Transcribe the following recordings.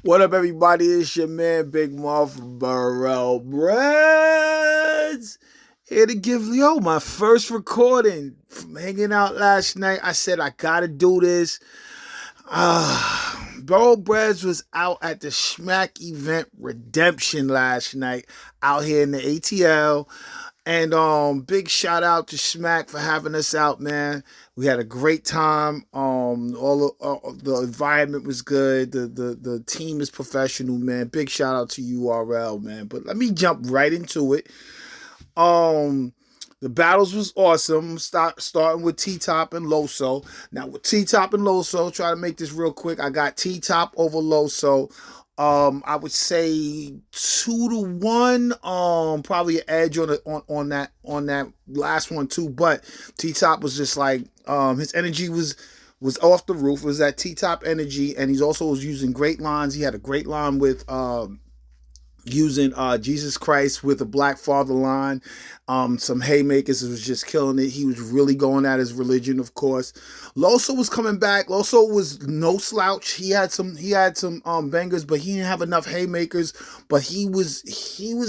What up, everybody? It's your man, Big Muff Borobredz. Here to give my first recording from hanging out last night. I said I gotta do this. Borobredz was out at the Smack event Redemption last night, out here in the ATL. And big shout out to Smack for having us out, man. We had a great time. All the environment was good. The team is professional, man. Big shout out to URL, man. But let me jump right into it. The battles was awesome. Starting with T-Top and LOSO. Now with T-Top and LOSO, try to make this real quick. I got T-Top over LOSO. I would say 2-1. Probably an edge on that last one too. But T-Top was just like his energy was off the roof. It was that T-Top energy, and he's also was using great lines. He had a great line with using Jesus Christ with a Black Father line. Some haymakers. It was just killing it. He was really going at his religion, of course. LOSO was coming back. LOSO was no slouch. He had some bangers, but he didn't have enough haymakers. But he was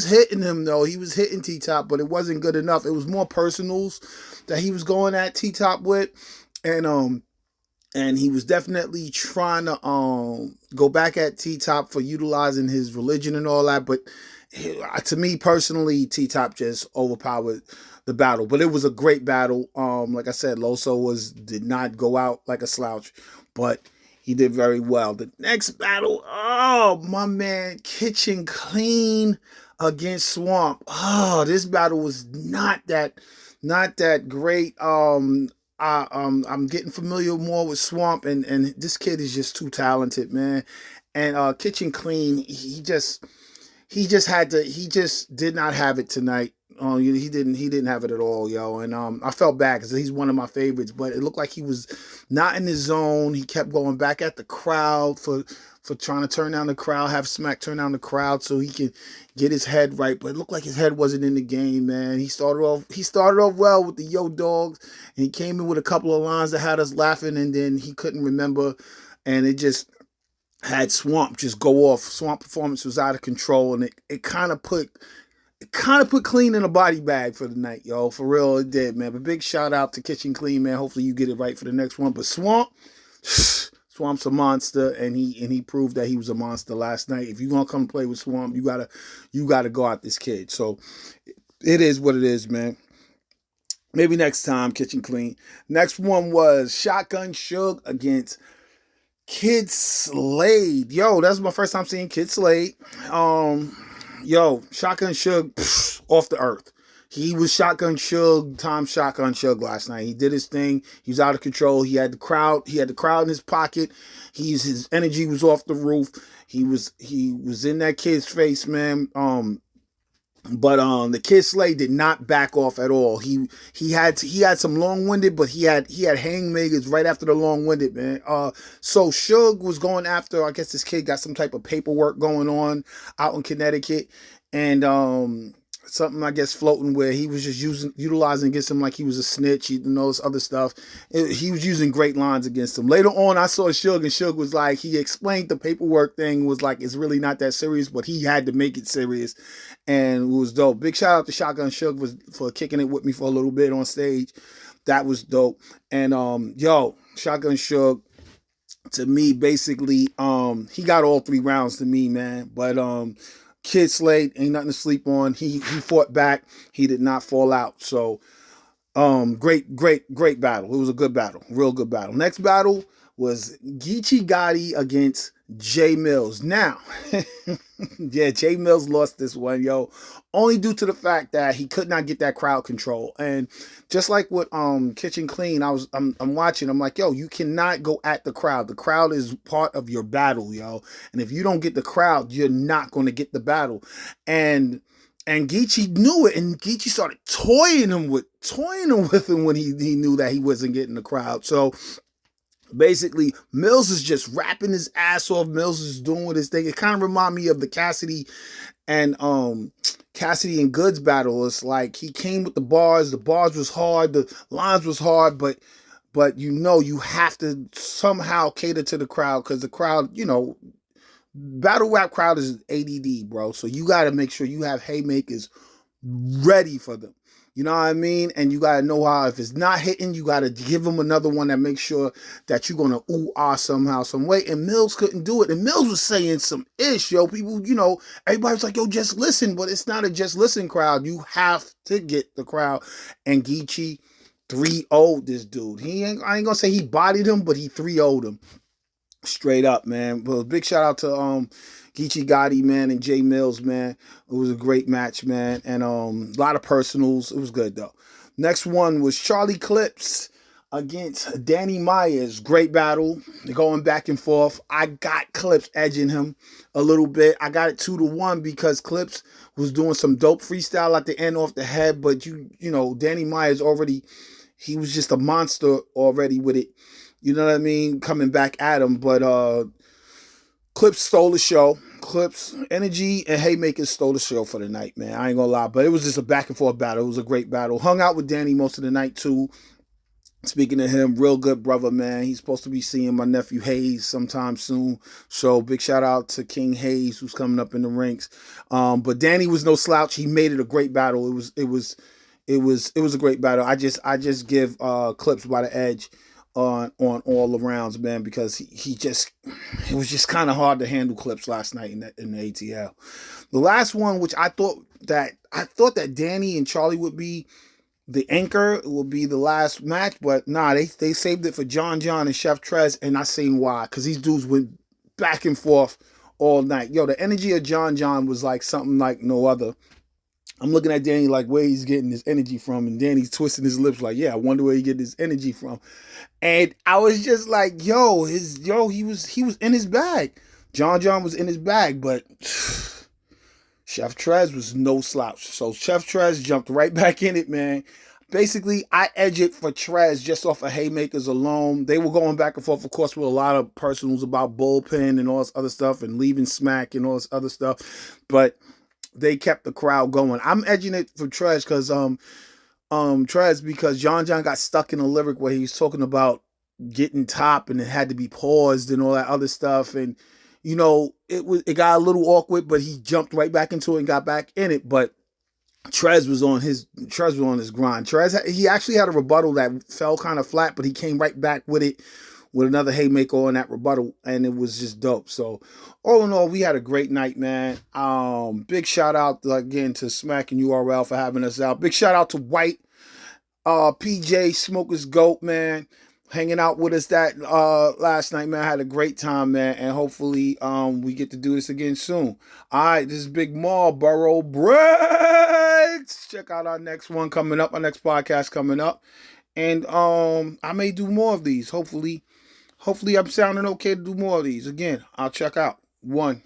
hitting him though. He was hitting T-Top, but it wasn't good enough. It was more personals that he was going at T-Top with. And he was definitely trying to go back at T-Top for utilizing his religion and all that. But to me personally, T-Top just overpowered the battle. But it was a great battle. Like I said, LOSO did not go out like a slouch, but he did very well. The next battle, oh my man, Kitchen Clean against Swamp. Oh, this battle was not that great. I'm getting familiar more with Swamp, and this kid is just too talented, man. And Kitchen Clean, he just did not have it tonight. He didn't have it at all, yo. And I felt bad because he's one of my favorites, but it looked like he was not in his zone. He kept going back at the crowd for trying to turn down the crowd, have Smack turn down the crowd so he could get his head right. But it looked like his head wasn't in the game, man. He started off well with the Yo Dogs, and he came in with a couple of lines that had us laughing, and then he couldn't remember, and it just had Swamp just go off. Swamp performance was out of control, and it kind of put Clean in a body bag for the night, yo. For real, it did, man. But big shout out to Kitchen Clean, man. Hopefully you get it right for the next one. But Swamp's a monster, and he proved that he was a monster last night. If you're gonna come play with Swamp, you gotta go out this kid. So it is what it is, man. Maybe next time, Kitchen Clean. Next one was Shotgun Suge against Kid SLADE. Yo, that's my first time seeing Kid SLADE. Yo, Shotgun Suge, off the earth. He was Shotgun Suge last night. He did his thing. He was out of control. He had the crowd in his pocket. His energy was off the roof. He was in that kid's face, man. But the Kid SLADE did not back off at all. He had some long-winded, but he had hangmakers right after the long-winded, man. So Suge was going after, I guess this kid got some type of paperwork going on out in Connecticut, and something, I guess, floating where he was just utilizing against him like he was a snitch, and all this other stuff. He was using great lines against him. Later on, I saw Suge, and Suge was like, he explained the paperwork thing was like, it's really not that serious, but he had to make it serious, and it was dope. Big shout out to Shotgun Suge for kicking it with me for a little bit on stage. That was dope. And yo, Shotgun Suge, to me, basically, he got all 3 rounds to me, man. But Kid SLADE ain't nothing to sleep on. He fought back. He did not fall out. So great battle. It was a good battle. Real good battle. Next battle was GEECHI Gotti against MILLZ. Now, yeah, MILLZ lost this one, yo. Only due to the fact that he could not get that crowd control. And just like with Kitchen Clean, I'm watching, I'm like, yo, you cannot go at the crowd. The crowd is part of your battle, yo. And if you don't get the crowd, you're not going to get the battle. And GEECHI knew it, and GEECHI started toying with him when he knew that he wasn't getting the crowd. So basically, MILLZ is just rapping his ass off. MILLZ is doing his thing. It kind of reminded me of the Cassidy and Goods battle. It's like he came with the bars. The bars was hard. The lines was hard, but you have to somehow cater to the crowd, because the crowd, battle rap crowd is ADD, bro. So you got to make sure you have haymakers ready for them. You know what I mean? And you gotta know how, if it's not hitting, you gotta give them another one that makes sure that you're gonna ooh-ah somehow, some way. And MILLZ couldn't do it. And MILLZ was saying some ish, yo. People, everybody's like, yo, just listen. But it's not a just listen crowd. You have to get the crowd. And GEECHI 3-0'd this dude. I ain't gonna say he bodied him, but he 3-0'd him. Straight up, man. Well, big shout out to GEECHI GOTTI, man, and J MILLZ, man. It was a great match, man. And a lot of personals. It was good though. Next one was Charlie Clips against Danny Myers. Great battle. They're going back and forth. I got Clips edging him a little bit. I got it 2-1 because Clips was doing some dope freestyle at the end off the head, but you know, Danny Myers already, he was just a monster already with it. You know what I mean? Coming back at him. But Clips stole the show. Clips, Energy, and Haymakers stole the show for the night, man. I ain't gonna lie. But it was just a back and forth battle. It was a great battle. Hung out with Danny most of the night, too. Speaking of him, real good brother, man. He's supposed to be seeing my nephew Hayes sometime soon. So big shout out to King Hayes, who's coming up in the ranks. But Danny was no slouch. He made it a great battle. It was a great battle. I just give Clips by the edge on all the rounds, man, because it was just kind of hard to handle Clips last night in the ATL. The last one, which I thought that Danny and Charlie would be the anchor, would be the last match, but nah, they saved it for John and Chef TREZ, and I seen why, because these dudes went back and forth all night. Yo, the energy of John was like something like no other. I'm looking at Danny like where he's getting his energy from, and Danny's twisting his lips like, yeah, I wonder where he get his energy from. And I was just like, he was in his bag. John was in his bag, but Chef TREZ was no slouch. So Chef TREZ jumped right back in it, man. Basically, I edge it for TREZ just off of haymakers alone. They were going back and forth, of course, with a lot of personals about bullpen and all this other stuff and leaving smack and all this other stuff. But they kept the crowd going. I'm edging it for TREZ because John got stuck in a lyric where he's talking about getting top and it had to be paused and all that other stuff. And it got a little awkward, but he jumped right back into it and got back in it. But TREZ was on his grind. TREZ, he actually had a rebuttal that fell kind of flat, but he came right back with it with another haymaker on that rebuttal, and it was just dope. So all in all, we had a great night, man. Big shout out again to Smack and URL for having us out. Big shout out to White, PJ Smokers Goat, man, hanging out with us that last night, man. I had a great time, man, and hopefully we get to do this again soon. All right, this is Big Maul, Borobredz. Check out our next one coming up, our next podcast coming up, and I may do more of these. Hopefully I'm sounding okay to do more of these. Again, I'll check out. 1.